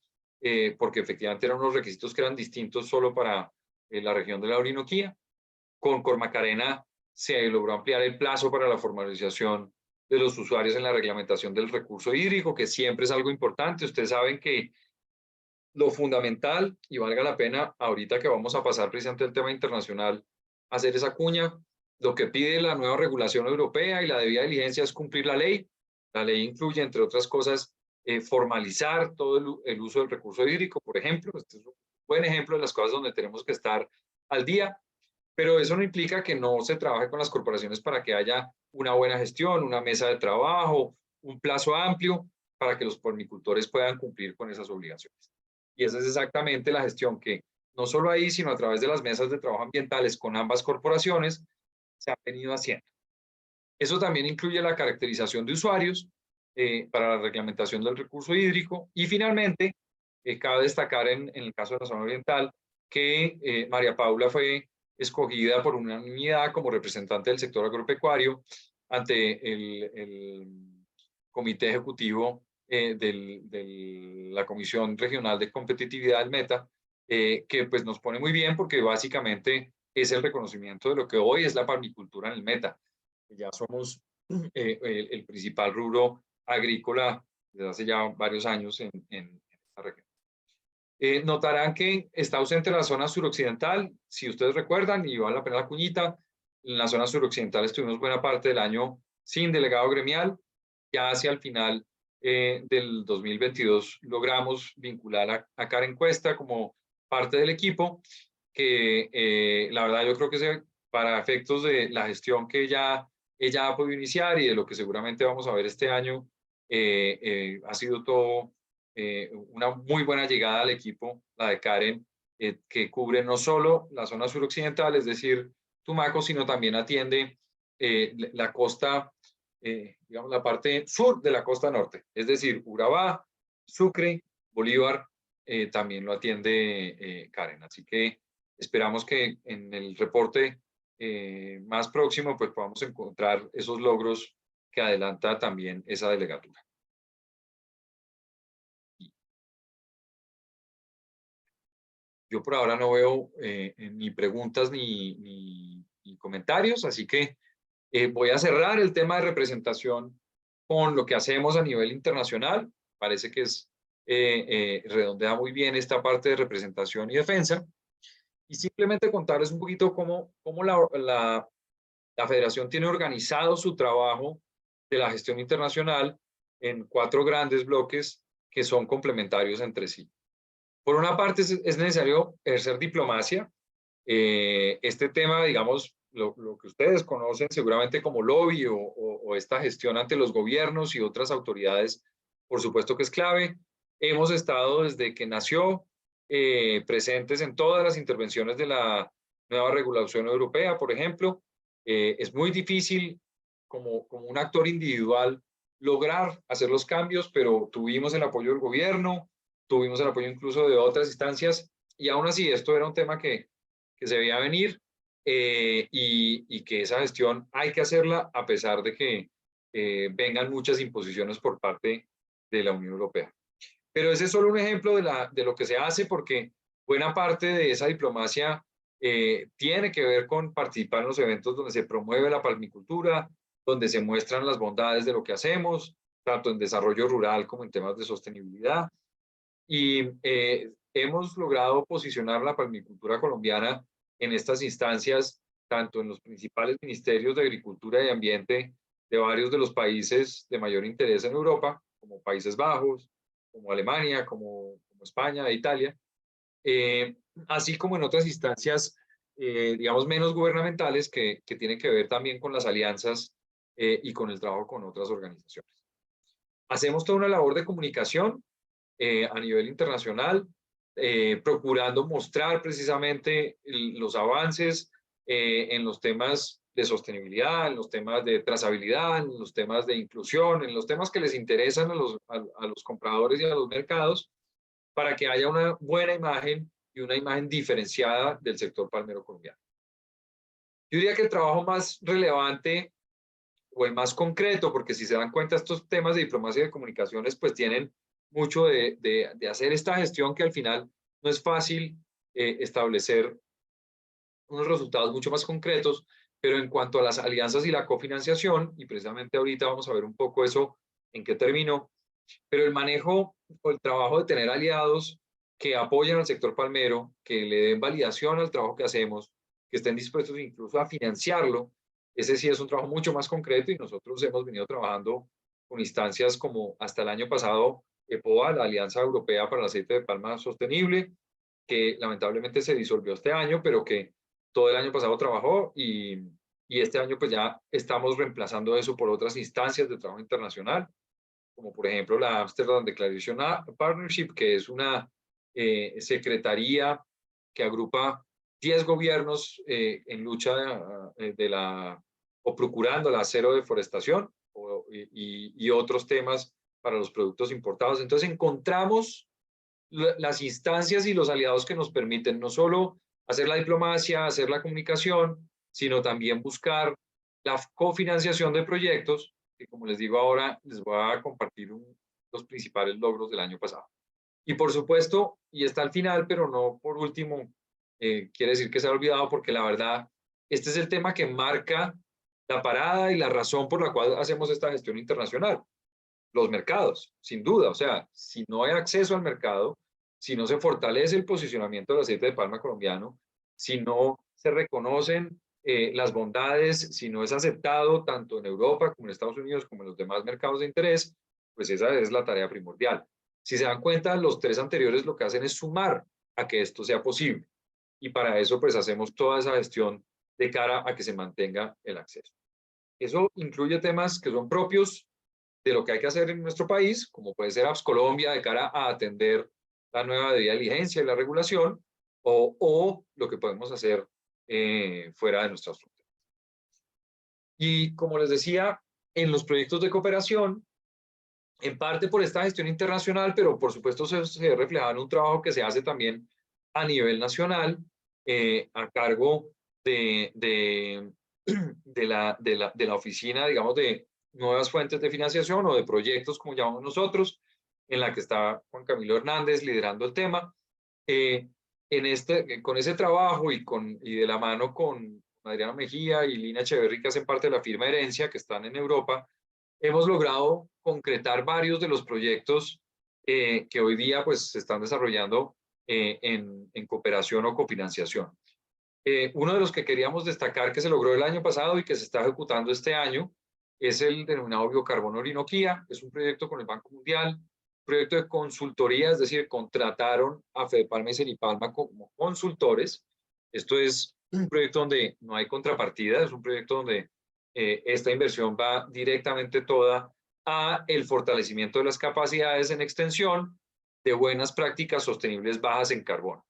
porque efectivamente eran unos requisitos que eran distintos solo para la región de la Orinoquía. Con Cormacarena se logró ampliar el plazo para la formalización de los usuarios en la reglamentación del recurso hídrico, que siempre es algo importante. Ustedes saben que lo fundamental, y valga la pena ahorita que vamos a pasar precisamente el tema internacional, hacer esa cuña, lo que pide la nueva regulación europea y la debida diligencia es cumplir la ley. La ley incluye, entre otras cosas, formalizar todo el uso del recurso hídrico, por ejemplo. Este es un buen ejemplo de las cosas donde tenemos que estar al día, pero eso no implica que no se trabaje con las corporaciones para que haya una buena gestión, una mesa de trabajo, un plazo amplio para que los pormicultores puedan cumplir con esas obligaciones. Y esa es exactamente la gestión que no solo ahí, sino a través de las mesas de trabajo ambientales con ambas corporaciones se ha venido haciendo. Eso también incluye la caracterización de usuarios para la reglamentación del recurso hídrico y finalmente, cabe destacar en el caso de la zona oriental que María Paula fue escogida por unanimidad como representante del sector agropecuario ante el comité ejecutivo de la Comisión Regional de Competitividad del Meta, que pues nos pone muy bien porque básicamente es el reconocimiento de lo que hoy es la palmicultura en el Meta. Ya somos el principal rubro agrícola desde hace ya varios años en esta región. Notarán que está ausente la zona suroccidental, si ustedes recuerdan, y vale la pena la cuñita, en la zona suroccidental estuvimos buena parte del año sin delegado gremial, ya hacia el final del 2022 logramos vincular a Karen Cuesta como parte del equipo, que la verdad yo creo que para efectos de la gestión que ella ha podido iniciar y de lo que seguramente vamos a ver este año, ha sido todo una muy buena llegada al equipo, la de Karen, que cubre no solo la zona suroccidental, es decir, Tumaco, sino también atiende la costa, digamos, la parte sur de la costa norte, es decir, Urabá, Sucre, Bolívar, también lo atiende Karen. Así que esperamos que en el reporte más próximo pues podamos encontrar esos logros que adelanta también esa delegatura. Yo por ahora no veo ni preguntas ni comentarios, así que voy a cerrar el tema de representación con lo que hacemos a nivel internacional. Parece que redondea muy bien esta parte de representación y defensa. Y simplemente contarles un poquito cómo la Federación tiene organizado su trabajo de la gestión internacional en 4 grandes bloques que son complementarios entre sí. Por una parte, es necesario ejercer diplomacia. Este tema, digamos, lo que ustedes conocen seguramente como lobby o esta gestión ante los gobiernos y otras autoridades, por supuesto que es clave. Hemos estado desde que nació presentes en todas las intervenciones de la nueva regulación europea, por ejemplo. Es muy difícil como un actor individual lograr hacer los cambios, pero tuvimos el apoyo del gobierno, tuvimos el apoyo incluso de otras instancias y aún así esto era un tema que se veía venir y que esa gestión hay que hacerla a pesar de que vengan muchas imposiciones por parte de la Unión Europea. Pero ese es solo un ejemplo de lo que se hace porque buena parte de esa diplomacia tiene que ver con participar en los eventos donde se promueve la palmicultura, donde se muestran las bondades de lo que hacemos, tanto en desarrollo rural como en temas de sostenibilidad. Y hemos logrado posicionar la palmicultura colombiana en estas instancias, tanto en los principales ministerios de Agricultura y Ambiente de varios de los países de mayor interés en Europa, como Países Bajos, como Alemania, como España e Italia, así como en otras instancias, digamos, menos gubernamentales que tienen que ver también con las alianzas y con el trabajo con otras organizaciones. Hacemos toda una labor de comunicación a nivel internacional, procurando mostrar precisamente los avances en los temas de sostenibilidad, en los temas de trazabilidad, en los temas de inclusión, en los temas que les interesan a los compradores y a los mercados, para que haya una buena imagen y una imagen diferenciada del sector palmero colombiano. Yo diría que el trabajo más relevante o el más concreto, porque si se dan cuenta estos temas de diplomacia y de comunicaciones pues tienen mucho de hacer esta gestión, que al final no es fácil establecer unos resultados mucho más concretos, pero en cuanto a las alianzas y la cofinanciación, y precisamente ahorita vamos a ver un poco eso en qué terminó, pero el manejo o el trabajo de tener aliados que apoyen al sector palmero, que le den validación al trabajo que hacemos, que estén dispuestos incluso a financiarlo, ese sí es un trabajo mucho más concreto, y nosotros hemos venido trabajando con instancias como hasta el año pasado EPOA, la Alianza Europea para el Aceite de Palma Sostenible, que lamentablemente se disolvió este año, pero que todo el año pasado trabajó, y este año pues ya estamos reemplazando eso por otras instancias de trabajo internacional, como por ejemplo la Amsterdam Declaration Partnership, que es una secretaría que agrupa 10 gobiernos en lucha o procurando la cero deforestación y otros temas para los productos importados. Entonces encontramos las instancias y los aliados que nos permiten no solo hacer la diplomacia, hacer la comunicación, sino también buscar la cofinanciación de proyectos, que como les digo ahora, les voy a compartir los principales logros del año pasado. Y por supuesto, y está al final, pero no por último, quiere decir que se ha olvidado, porque la verdad, este es el tema que marca la parada y la razón por la cual hacemos esta gestión internacional. Los mercados, sin duda. O sea, si no hay acceso al mercado, si no se fortalece el posicionamiento del aceite de palma colombiano, si no se reconocen las bondades, si no es aceptado tanto en Europa como en Estados Unidos como en los demás mercados de interés, pues esa es la tarea primordial. Si se dan cuenta, los tres anteriores lo que hacen es sumar a que esto sea posible. Y para eso pues hacemos toda esa gestión de cara a que se mantenga el acceso. Eso incluye temas que son propios de lo que hay que hacer en nuestro país, como puede ser APS Colombia de cara a atender la nueva debida diligencia y la regulación, o lo que podemos hacer fuera de nuestras fronteras. Y como les decía, en los proyectos de cooperación, en parte por esta gestión internacional, pero por supuesto se ve reflejado en un trabajo que se hace también a nivel nacional, a cargo de la oficina, digamos, de nuevas fuentes de financiación o de proyectos, como llamamos nosotros, en la que está Juan Camilo Hernández liderando el tema. Con ese trabajo y de la mano con Adriano Mejía y Lina Echeverry, que hacen parte de la firma Herencia, que están en Europa, hemos logrado concretar varios de los proyectos que hoy día pues, se están desarrollando en cooperación o cofinanciación. Uno de los que queríamos destacar que se logró el año pasado y que se está ejecutando este año es el denominado Biocarbono Orinoquía. Es un proyecto con el Banco Mundial, un proyecto de consultoría, es decir, contrataron a Fedepalma y Seripalma como consultores. Esto es un proyecto donde no hay contrapartida, es un proyecto donde esta inversión va directamente toda a el fortalecimiento de las capacidades en extensión de buenas prácticas sostenibles bajas en carbono.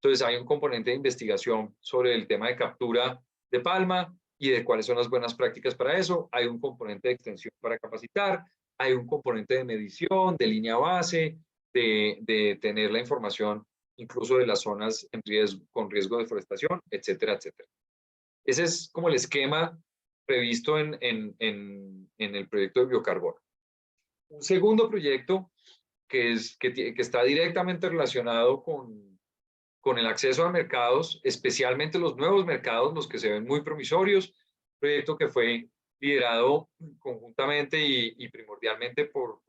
Entonces hay un componente de investigación sobre el tema de captura de palma y de cuáles son las buenas prácticas para eso. Hay un componente de extensión para capacitar, hay un componente de medición, de línea base, de tener la información incluso de las zonas con riesgo de deforestación, etcétera, etcétera. Ese es como el esquema previsto en el proyecto de biocarbono. Un segundo proyecto que está directamente relacionado con el acceso a mercados, especialmente los nuevos mercados, los que se ven muy promisorios, proyecto que fue liderado conjuntamente y primordialmente por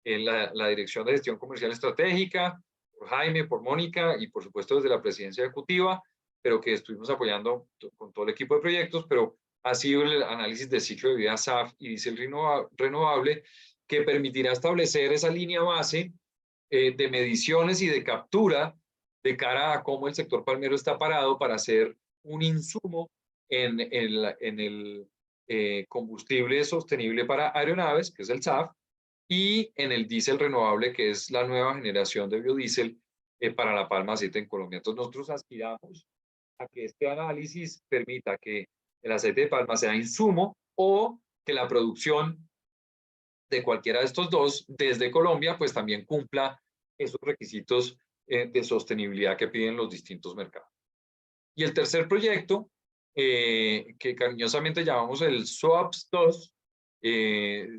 la Dirección de Gestión Comercial Estratégica, por Jaime, por Mónica y por supuesto desde la Presidencia Ejecutiva, pero que estuvimos apoyando con todo el equipo de proyectos, pero ha sido el análisis de ciclo de vida SAF y diésel renovable, que permitirá establecer esa línea base de mediciones y de captura de cara a cómo el sector palmero está parado para hacer un insumo en el combustible sostenible para aeronaves, que es el SAF, y en el diésel renovable, que es la nueva generación de biodiesel para la palma de aceite en Colombia. Entonces nosotros aspiramos a que este análisis permita que el aceite de palma sea insumo o que la producción de cualquiera de estos dos desde Colombia pues también cumpla esos requisitos de sostenibilidad que piden los distintos mercados. Y el tercer proyecto, que cariñosamente llamamos el SOAPS 2,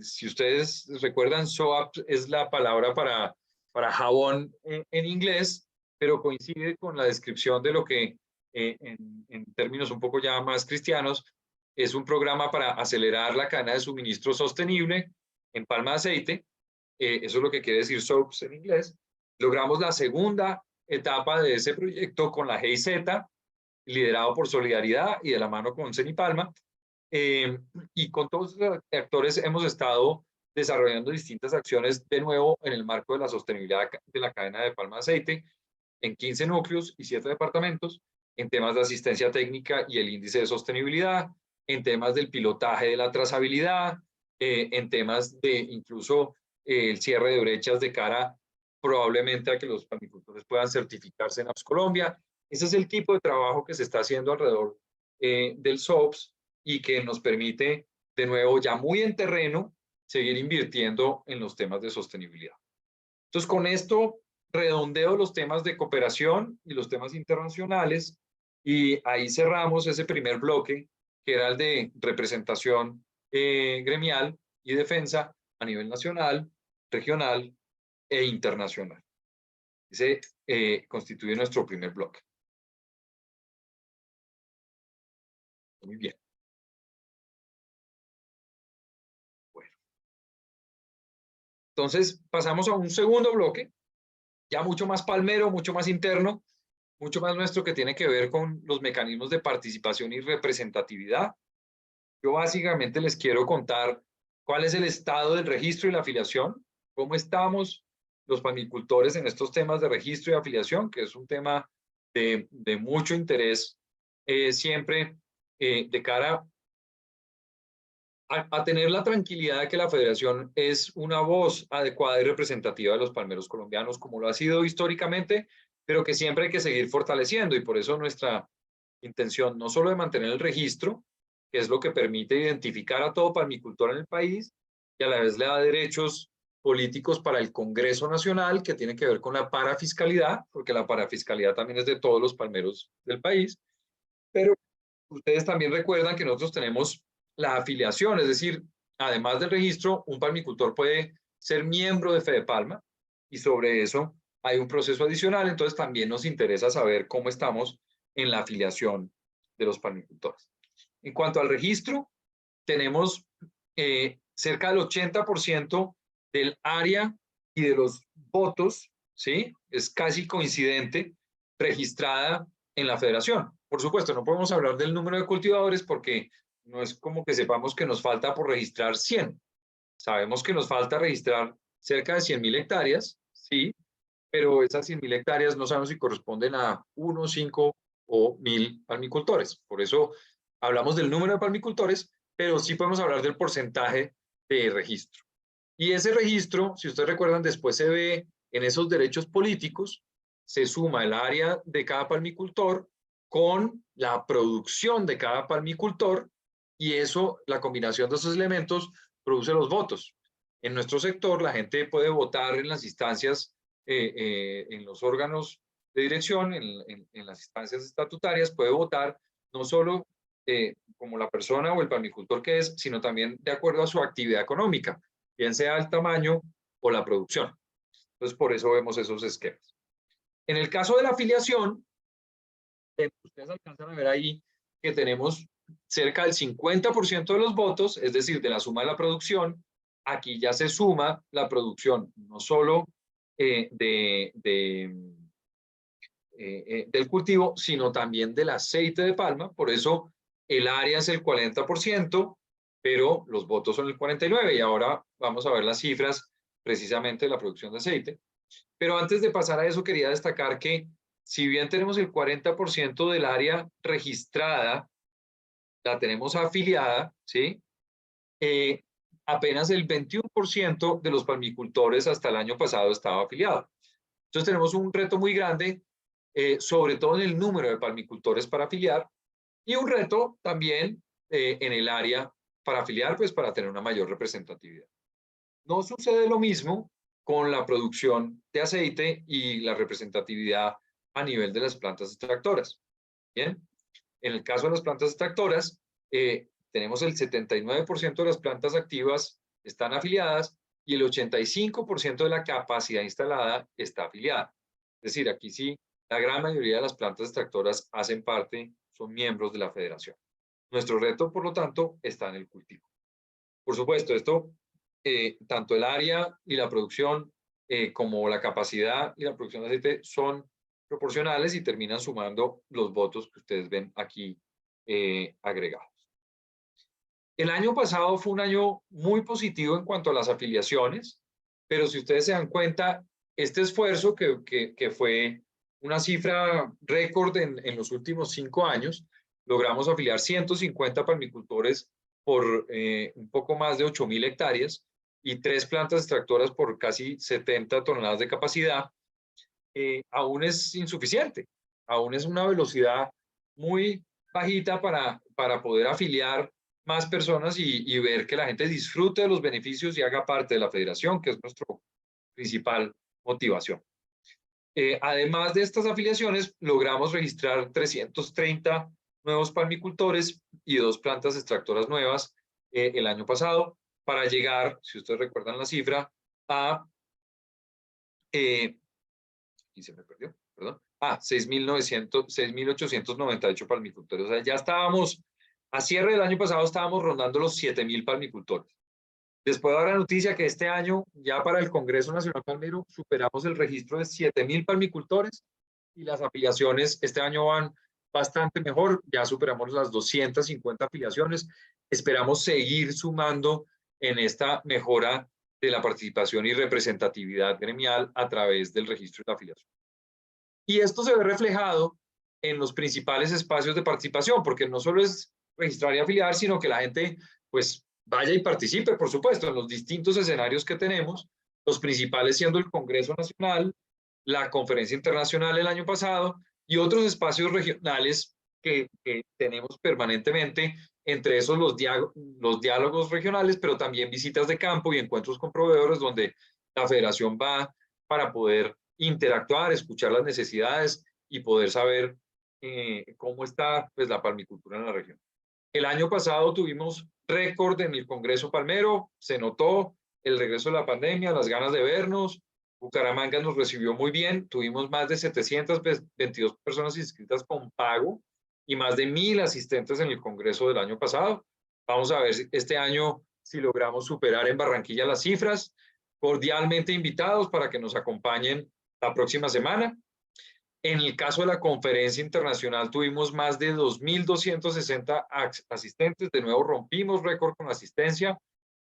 si ustedes recuerdan, SOAPS es la palabra para jabón en inglés, pero coincide con la descripción de lo que en términos un poco ya más cristianos, es un programa para acelerar la cadena de suministro sostenible en palma de aceite. Eso es lo que quiere decir SOAPS en inglés. Logramos la segunda etapa de ese proyecto con la GIZ, liderado por Solidaridad y de la mano con Cenipalma. Y con todos los actores hemos estado desarrollando distintas acciones de nuevo en el marco de la sostenibilidad de la cadena de palma de aceite en 15 núcleos y 7 departamentos, en temas de asistencia técnica y el índice de sostenibilidad, en temas del pilotaje de la trazabilidad, en temas de incluso el cierre de brechas de cara probablemente a que los palmicultores puedan certificarse en APS Colombia. Ese es el tipo de trabajo que se está haciendo alrededor del SOAPS y que nos permite, de nuevo, ya muy en terreno, seguir invirtiendo en los temas de sostenibilidad. Entonces, con esto redondeo los temas de cooperación y los temas internacionales y ahí cerramos ese primer bloque, que era el de representación gremial y defensa a nivel nacional, regional e internacional. Ese constituye nuestro primer bloque. Muy bien. Bueno. Entonces, pasamos a un segundo bloque, ya mucho más palmero, mucho más interno, mucho más nuestro, que tiene que ver con los mecanismos de participación y representatividad. Yo básicamente les quiero contar cuál es el estado del registro y la afiliación, cómo estamos los palmicultores en estos temas de registro y afiliación, que es un tema de mucho interés siempre de cara a tener la tranquilidad de que la federación es una voz adecuada y representativa de los palmeros colombianos, como lo ha sido históricamente, pero que siempre hay que seguir fortaleciendo, y por eso nuestra intención no solo de mantener el registro, que es lo que permite identificar a todo palmicultor en el país, y a la vez le da derechos políticos para el Congreso Nacional, que tiene que ver con la parafiscalidad, porque la parafiscalidad también es de todos los palmeros del país, pero ustedes también recuerdan que nosotros tenemos la afiliación, es decir, además del registro, un palmicultor puede ser miembro de Fedepalma y sobre eso hay un proceso adicional, entonces también nos interesa saber cómo estamos en la afiliación de los palmicultores. En cuanto al registro, tenemos cerca del 80% del área y de los votos, ¿sí? Es casi coincidente, registrada en la federación. Por supuesto, no podemos hablar del número de cultivadores porque no es como que sepamos que nos falta por registrar 100. Sabemos que nos falta registrar cerca de 100.000 hectáreas, sí, pero esas 100.000 hectáreas no sabemos si corresponden a 1, 5 o 1.000 palmicultores. Por eso hablamos del número de palmicultores, pero sí podemos hablar del porcentaje de registro. Y ese registro, si ustedes recuerdan, después se ve en esos derechos políticos, se suma el área de cada palmicultor con la producción de cada palmicultor, y eso, la combinación de esos elementos, produce los votos. En nuestro sector, la gente puede votar en las instancias, en los órganos de dirección, en las instancias estatutarias, puede votar no solo como la persona o el palmicultor que es, sino también de acuerdo a su actividad económica, bien sea el tamaño o la producción. Entonces, por eso vemos esos esquemas. En el caso de la afiliación, ustedes alcanzan a ver ahí que tenemos cerca del 50% de los votos, es decir, de la suma de la producción. Aquí ya se suma la producción no solo del cultivo, sino también del aceite de palma. Por eso el área es el 40%, pero los votos son el 49%. Y ahora vamos a ver las cifras precisamente de la producción de aceite. Pero antes de pasar a eso, quería destacar que si bien tenemos el 40% del área registrada, la tenemos afiliada, ¿sí? Apenas el 21% de los palmicultores hasta el año pasado estaba afiliado. Entonces tenemos un reto muy grande, sobre todo en el número de palmicultores para afiliar, y un reto también en el área para afiliar, pues para tener una mayor representatividad. No sucede lo mismo con la producción de aceite y la representatividad a nivel de las plantas extractoras. Bien, en el caso de las plantas extractoras, tenemos el 79% de las plantas activas están afiliadas y el 85% de la capacidad instalada está afiliada. Es decir, aquí sí, la gran mayoría de las plantas extractoras hacen parte, son miembros de la federación. Nuestro reto, por lo tanto, está en el cultivo. Por supuesto, esto, tanto el área y la producción, como la capacidad y la producción de aceite son proporcionales y terminan sumando los votos que ustedes ven aquí agregados. El año pasado fue un año muy positivo en cuanto a las afiliaciones, pero si ustedes se dan cuenta, este esfuerzo que fue una cifra récord en los últimos 5 años, logramos afiliar 150 palmicultores por un poco más de 8.000 hectáreas y 3 plantas extractoras por casi 70 toneladas de capacidad, aún es insuficiente, aún es una velocidad muy bajita para poder afiliar más personas y ver que la gente disfrute de los beneficios y haga parte de la federación, que es nuestra principal motivación. Además de estas afiliaciones, logramos registrar 330 nuevos palmicultores y 2 plantas extractoras nuevas el año pasado para llegar, si ustedes recuerdan la cifra, a... y se me perdió, perdón. 6.898 palmicultores. O sea, ya estábamos, a cierre del año pasado estábamos rondando los 7.000 palmicultores. Después de dar la noticia que este año, ya para el Congreso Nacional Palmero, superamos el registro de 7.000 palmicultores y las afiliaciones este año van bastante mejor. Ya superamos las 250 afiliaciones. Esperamos seguir sumando en esta mejora de la participación y representatividad gremial a través del registro de la afiliación. Y esto se ve reflejado en los principales espacios de participación, porque no solo es registrar y afiliar, sino que la gente pues vaya y participe, por supuesto, en los distintos escenarios que tenemos, los principales siendo el Congreso Nacional, la Conferencia Internacional el año pasado y otros espacios regionales que tenemos permanentemente, entre esos los diálogos regionales, pero también visitas de campo y encuentros con proveedores donde la federación va para poder interactuar, escuchar las necesidades y poder saber cómo está pues, la palmicultura en la región. El año pasado tuvimos récord en el Congreso Palmero, se notó el regreso de la pandemia, las ganas de vernos. Bucaramanga nos recibió muy bien, tuvimos más de 722 personas inscritas con pago y más de 1.000 asistentes en el Congreso del año pasado. Vamos a ver este año si logramos superar en Barranquilla las cifras. Cordialmente invitados para que nos acompañen la próxima semana. En el caso de la conferencia internacional tuvimos más de 2.260 asistentes. De nuevo rompimos récord con asistencia.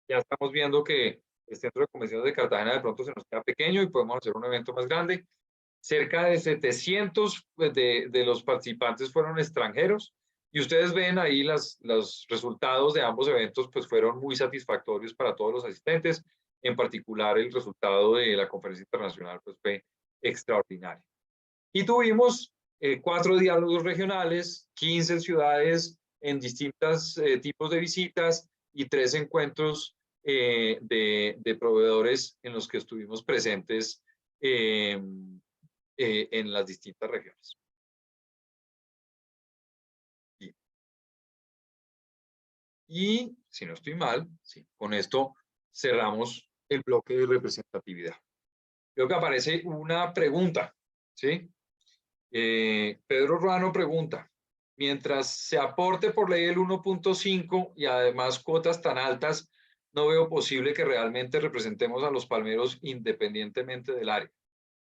Ya estamos viendo que el Centro de Convenciones de Cartagena de pronto se nos queda pequeño y podemos hacer un evento más grande. Cerca de 700 pues, de los participantes fueron extranjeros y ustedes ven ahí los resultados de ambos eventos pues fueron muy satisfactorios para todos los asistentes. En particular el resultado de la conferencia internacional pues fue extraordinario. Y tuvimos 4 diálogos regionales, 15 ciudades en distintos tipos de visitas y 3 encuentros de proveedores en los que estuvimos presentes en las distintas regiones. Y si no estoy mal, sí, con esto cerramos el bloque de representatividad. Creo que aparece una pregunta, ¿sí? Pedro Ruano pregunta, mientras se aporte por ley el 1.5 y además cuotas tan altas, no veo posible que realmente representemos a los palmeros independientemente del área.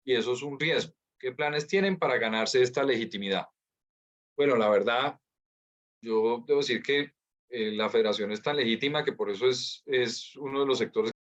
Y eso es un riesgo. ¿Qué planes tienen para ganarse esta legitimidad? Bueno, la verdad, yo debo decir que la federación es tan legítima que por eso es uno de los sectores